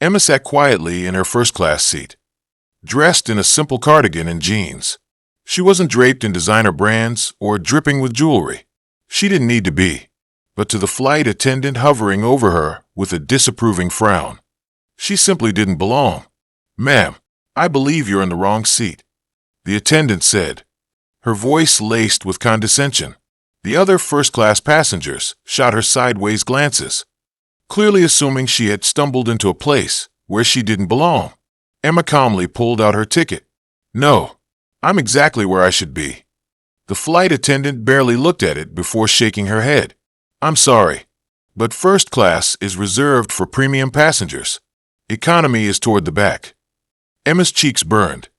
Emma sat quietly in her first-class seat, dressed in a simple cardigan and jeans. She wasn't draped in designer brands or dripping with jewelry. She didn't need to be. But to the flight attendant hovering over her with a disapproving frown, she simply didn't belong. "Ma'am, I believe you're in the wrong seat," the attendant said, her voice laced with condescension. The other first-class passengers shot her sideways glances, clearly assuming she had stumbled into a place where she didn't belong. Emma calmly pulled out her ticket. "No, I'm exactly where I should be." The flight attendant barely looked at it before shaking her head. "I'm sorry, but first class is reserved for premium passengers. Economy is toward the back." Emma's cheeks burned,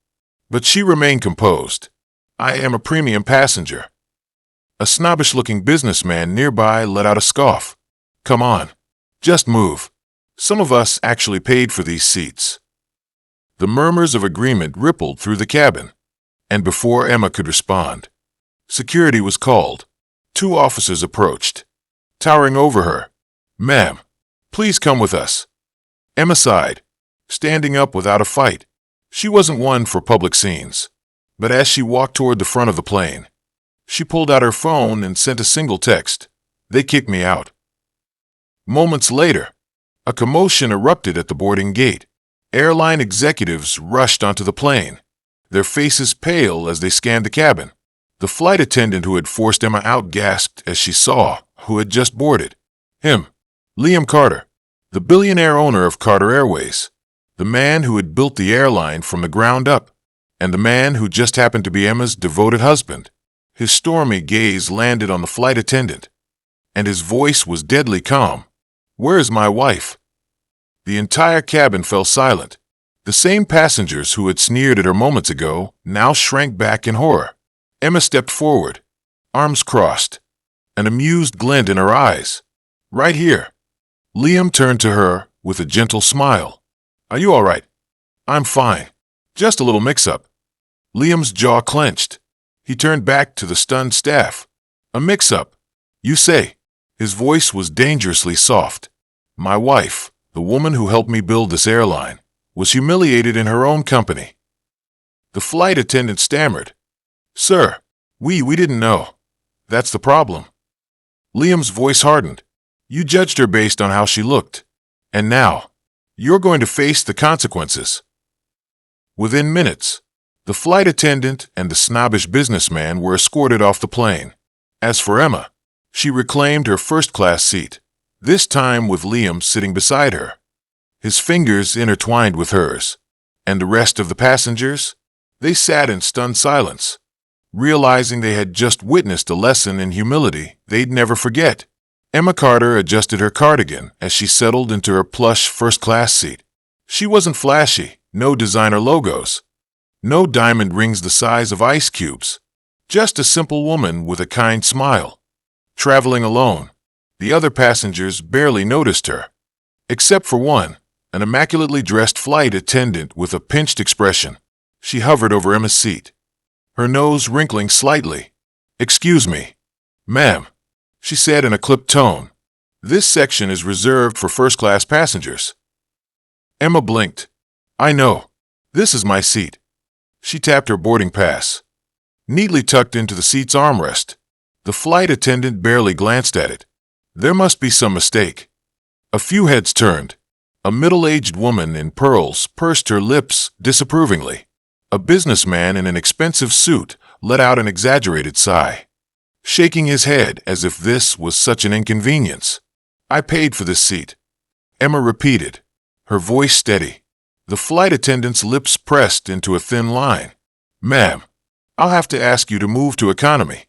but she remained composed. "I am a premium passenger." A snobbish-looking businessman nearby let out a scoff. "Come on, just move. Some of us actually paid for these seats." The murmurs of agreement rippled through the cabin, and before Emma could respond, security was called. 2 officers approached, towering over her. "Ma'am, please come with us." Emma sighed, standing up without a fight. She wasn't one for public scenes, but as she walked toward the front of the plane, she pulled out her phone and sent a single text. "They kicked me out." Moments later, a commotion erupted at the boarding gate. Airline executives rushed onto the plane, their faces pale as they scanned the cabin. The flight attendant who had forced Emma out gasped as she saw who had just boarded. Him, Liam Carter, the billionaire owner of Carter Airways, the man who had built the airline from the ground up, and the man who just happened to be Emma's devoted husband. His stormy gaze landed on the flight attendant, and his voice was deadly calm. "Where is my wife?" The entire cabin fell silent. The same passengers who had sneered at her moments ago now shrank back in horror. Emma stepped forward, arms crossed, an amused glint in her eyes. "Right here." Liam turned to her with a gentle smile. "Are you all right?" "I'm fine. Just a little mix-up." Liam's jaw clenched. He turned back to the stunned staff. "A mix-up, you say?" His voice was dangerously soft. "My wife, the woman who helped me build this airline, was humiliated in her own company." The flight attendant stammered. "Sir, we didn't know. That's the problem." Liam's voice hardened. "You judged her based on how she looked. And now, you're going to face the consequences." Within minutes, the flight attendant and the snobbish businessman were escorted off the plane. As for Emma, she reclaimed her first-class seat, this time with Liam sitting beside her, his fingers intertwined with hers. And the rest of the passengers? They sat in stunned silence, realizing they had just witnessed a lesson in humility they'd never forget. Emma Carter adjusted her cardigan as she settled into her plush first-class seat. She wasn't flashy, no designer logos, no diamond rings the size of ice cubes, just a simple woman with a kind smile. Traveling alone, the other passengers barely noticed her, except for one, an immaculately dressed flight attendant with a pinched expression. She hovered over Emma's seat, her nose wrinkling slightly. "Excuse me, ma'am," she said in a clipped tone. "This section is reserved for first-class passengers." Emma blinked. "I know. This is my seat." She tapped her boarding pass, neatly tucked into the seat's armrest. The flight attendant barely glanced at it. There must be some mistake. A few heads turned. A middle-aged woman in pearls pursed her lips disapprovingly. A businessman in an expensive suit let out an exaggerated sigh, shaking his head as if this was such an inconvenience. "I paid for this seat," Emma repeated, her voice steady. The flight attendant's lips pressed into a thin line. "Ma'am, I'll have to ask you to move to economy."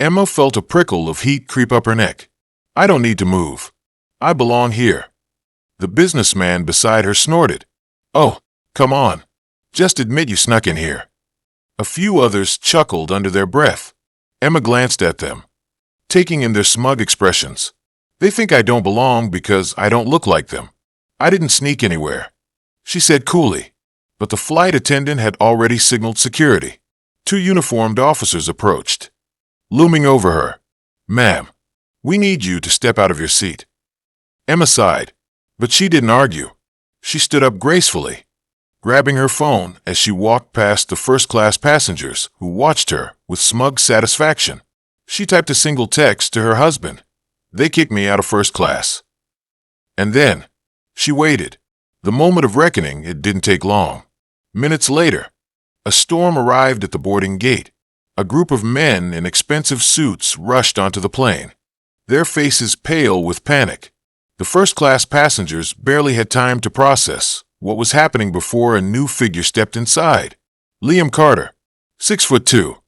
Emma felt a prickle of heat creep up her neck. "I don't need to move. I belong here." The businessman beside her snorted. "Oh, come on. Just admit you snuck in here." A few others chuckled under their breath. Emma glanced at them, taking in their smug expressions. "They think I don't belong because I don't look like them. I didn't sneak anywhere," she said coolly. But the flight attendant had already signaled security. 2 uniformed officers approached, looming over her. "Ma'am, we need you to step out of your seat." Emma sighed, but she didn't argue. She stood up gracefully, grabbing her phone as she walked past the first-class passengers who watched her with smug satisfaction. She typed a single text to her husband. "They kicked me out of first class." And then, she waited. The moment of reckoning, it didn't take long. Minutes later, a storm arrived at the boarding gate. A group of men in expensive suits rushed onto the plane, their faces pale with panic. The first-class passengers barely had time to process what was happening before a new figure stepped inside. Liam Carter, 6'2",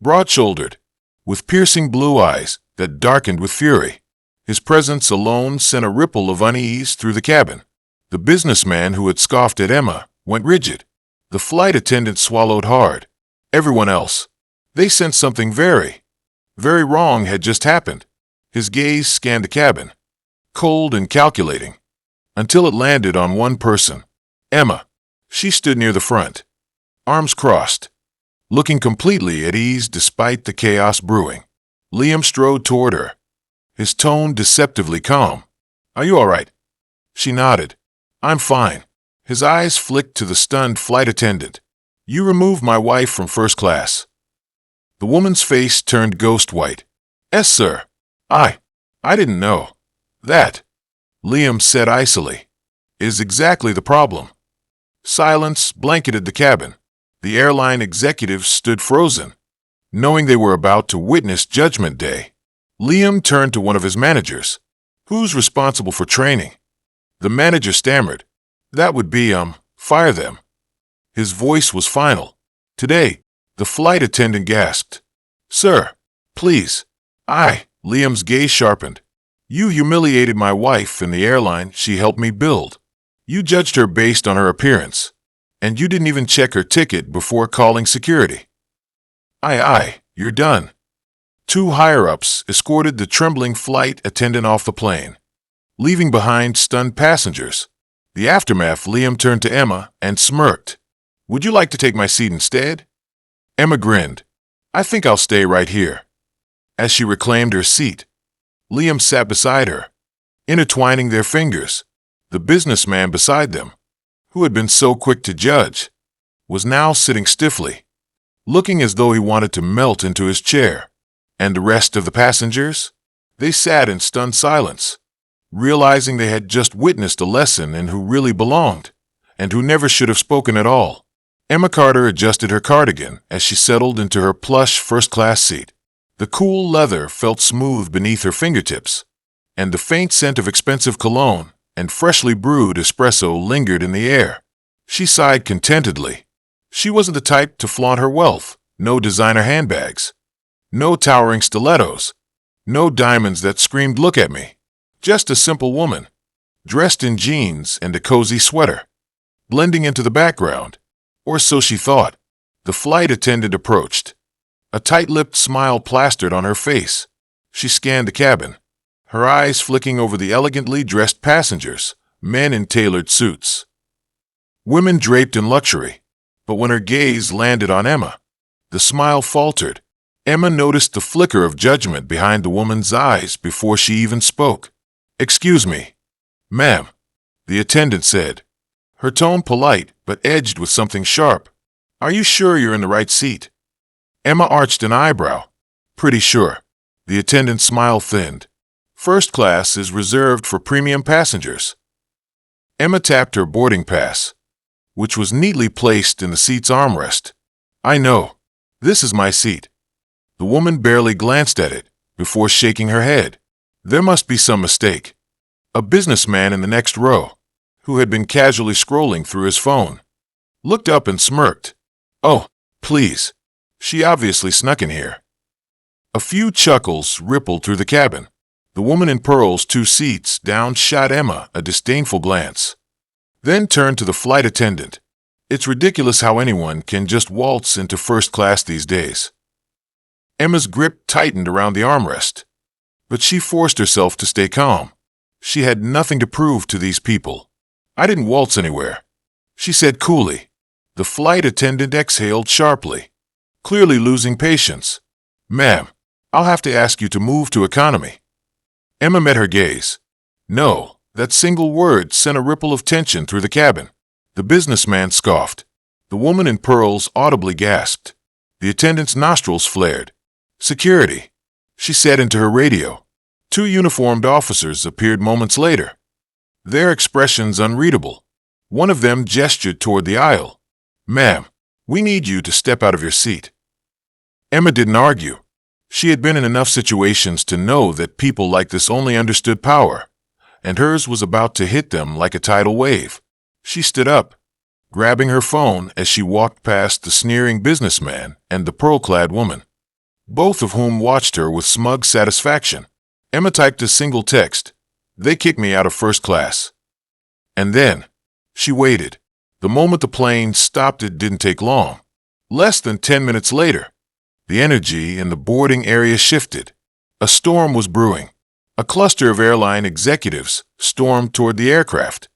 broad-shouldered, with piercing blue eyes that darkened with fury. His presence alone sent a ripple of unease through the cabin. The businessman who had scoffed at Emma went rigid. The flight attendant swallowed hard. Everyone else, they sensed something very wrong had just happened. His gaze scanned the cabin, cold and calculating, until it landed on one person. Emma. She stood near the front, arms crossed, looking completely at ease despite the chaos brewing. Liam strode toward her, his tone deceptively calm. "Are you all right?" She nodded. "I'm fine." His eyes flicked to the stunned flight attendant. "You removed my wife from first class." The woman's face turned ghost white. "Yes, sir. I didn't know." "That," Liam said icily, "is exactly the problem." Silence blanketed the cabin. The airline executives stood frozen, knowing they were about to witness Judgment Day. Liam turned to one of his managers. "Who's responsible for training?" The manager stammered. "That would be, fire them." His voice was final. "Today," the flight attendant gasped. "Sir, please." Liam's gaze sharpened. "You humiliated my wife in the airline she helped me build. You judged her based on her appearance, and you didn't even check her ticket before calling security." You're done." Two higher-ups escorted the trembling flight attendant off the plane, leaving behind stunned passengers. The aftermath, Liam turned to Emma and smirked. "Would you like to take my seat instead?" Emma grinned. "I think I'll stay right here." As she reclaimed her seat, Liam sat beside her, intertwining their fingers. The businessman beside them, who had been so quick to judge, was now sitting stiffly, looking as though he wanted to melt into his chair. And the rest of the passengers? They sat in stunned silence, realizing they had just witnessed a lesson in who really belonged, and who never should have spoken at all. Emma Carter adjusted her cardigan as she settled into her plush first-class seat. The cool leather felt smooth beneath her fingertips, and the faint scent of expensive cologne and freshly brewed espresso lingered in the air. She sighed contentedly. She wasn't the type to flaunt her wealth. No designer handbags, no towering stilettos, no diamonds that screamed, "Look at me." Just a simple woman, dressed in jeans and a cozy sweater, blending into the background. Or so she thought. The flight attendant approached. A tight-lipped smile plastered on her face. She scanned the cabin, her eyes flicking over the elegantly dressed passengers, men in tailored suits, women draped in luxury. But when her gaze landed on Emma, the smile faltered. Emma noticed the flicker of judgment behind the woman's eyes before she even spoke. "Excuse me, ma'am," the attendant said, her tone polite but edged with something sharp. "Are you sure you're in the right seat?" Emma arched an eyebrow. "Pretty sure." The attendant's smile thinned. "First class is reserved for premium passengers." Emma tapped her boarding pass, which was neatly placed in the seat's armrest. "I know. This is my seat." The woman barely glanced at it before shaking her head. There must be some mistake. A businessman in the next row, who had been casually scrolling through his phone, looked up and smirked. "Oh, please. She obviously snuck in here." A few chuckles rippled through the cabin. The woman in pearls 2 seats down shot Emma a disdainful glance, then turned to the flight attendant. "It's ridiculous how anyone can just waltz into first class these days." Emma's grip tightened around the armrest, but she forced herself to stay calm. She had nothing to prove to these people. "I didn't waltz anywhere," she said coolly. The flight attendant exhaled sharply, clearly losing patience. "Ma'am, I'll have to ask you to move to economy." Emma met her gaze. "No, That single word sent a ripple of tension through the cabin. The businessman scoffed. The woman in pearls audibly gasped. The attendant's nostrils flared. Security, she said into her radio. 2 uniformed officers appeared moments later, their expressions unreadable. One of them gestured toward the aisle. Ma'am, we need you to step out of your seat. Emma didn't argue. She had been in enough situations to know that people like this only understood power, and hers was about to hit them like a tidal wave. She stood up, grabbing her phone as she walked past the sneering businessman and the pearl-clad woman, both of whom watched her with smug satisfaction. Emma typed a single text. They kicked me out of first class. And then, she waited. The moment the plane stopped, it didn't take long. Less than 10 minutes later, the energy in the boarding area shifted. A storm was brewing. A cluster of airline executives stormed toward the aircraft,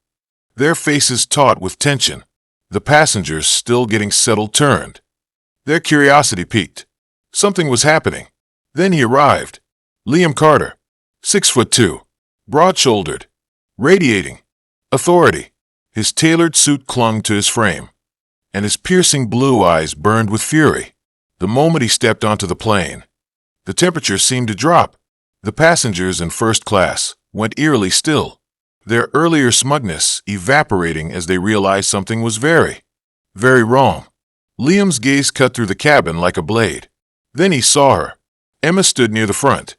their faces taut with tension. The passengers, still getting settled, turned. Their curiosity piqued. Something was happening. Then he arrived. Liam Carter, 6'2", broad-shouldered, radiating authority. His tailored suit clung to his frame, and his piercing blue eyes burned with fury. The moment he stepped onto the plane, the temperature seemed to drop. The passengers in first class went eerily still, their earlier smugness evaporating as they realized something was very, very wrong. Liam's gaze cut through the cabin like a blade. Then he saw her. Emma stood near the front,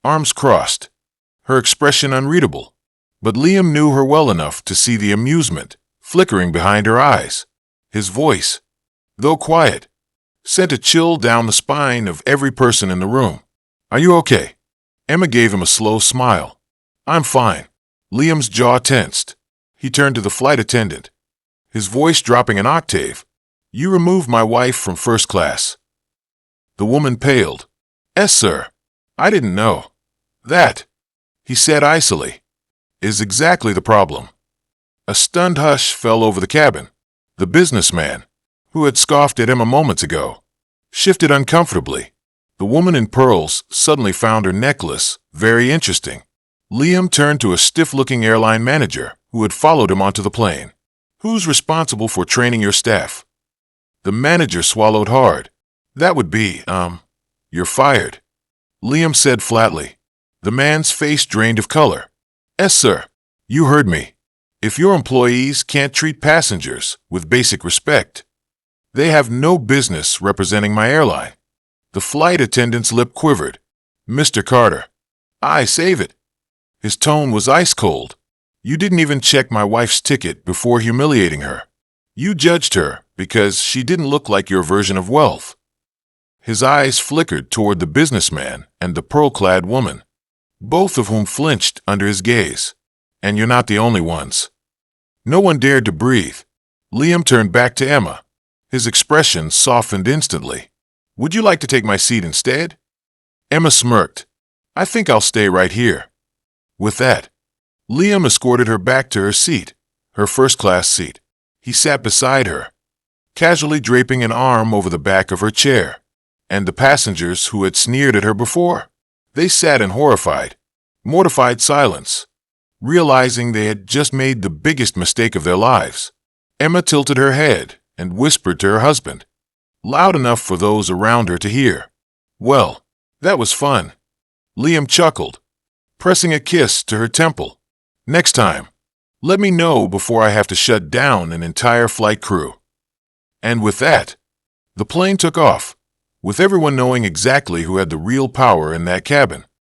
arms crossed, her expression unreadable. But Liam knew her well enough to see the amusement flickering behind her eyes. His voice, though quiet, sent a chill down the spine of every person in the room. Are you okay? Emma gave him a slow smile. I'm fine. Liam's jaw tensed. He turned to the flight attendant, his voice dropping an octave. You removed my wife from first class. The woman paled. Yes, sir. I didn't know. That, he said icily, is exactly the problem. A stunned hush fell over the cabin. The businessman, who had scoffed at Emma moments ago, shifted uncomfortably. The woman in pearls suddenly found her necklace very interesting. Liam turned to a stiff-looking airline manager who had followed him onto the plane. Who's responsible for training your staff? The manager swallowed hard. That would be, you're fired, Liam said flatly. The man's face drained of color. Yes, sir. You heard me. If your employees can't treat passengers with basic respect, they have no business representing my airline. The flight attendant's lip quivered. Mr. Carter. I save it. His tone was ice cold. You didn't even check my wife's ticket before humiliating her. You judged her because she didn't look like your version of wealth. His eyes flickered toward the businessman and the pearl-clad woman, both of whom flinched under his gaze. And you're not the only ones. No one dared to breathe. Liam turned back to Emma. His expression softened instantly. Would you like to take my seat instead? Emma smirked. I think I'll stay right here. With that, Liam escorted her back to her seat, her first-class seat. He sat beside her, casually draping an arm over the back of her chair. And the passengers who had sneered at her before, they sat in horrified, mortified silence, realizing they had just made the biggest mistake of their lives. Emma tilted her head and whispered to her husband, loud enough for those around her to hear. Well, that was fun. Liam chuckled, pressing a kiss to her temple. Next time, let me know before I have to shut down an entire flight crew. And with that, the plane took off, with everyone knowing exactly who had the real power in that cabin.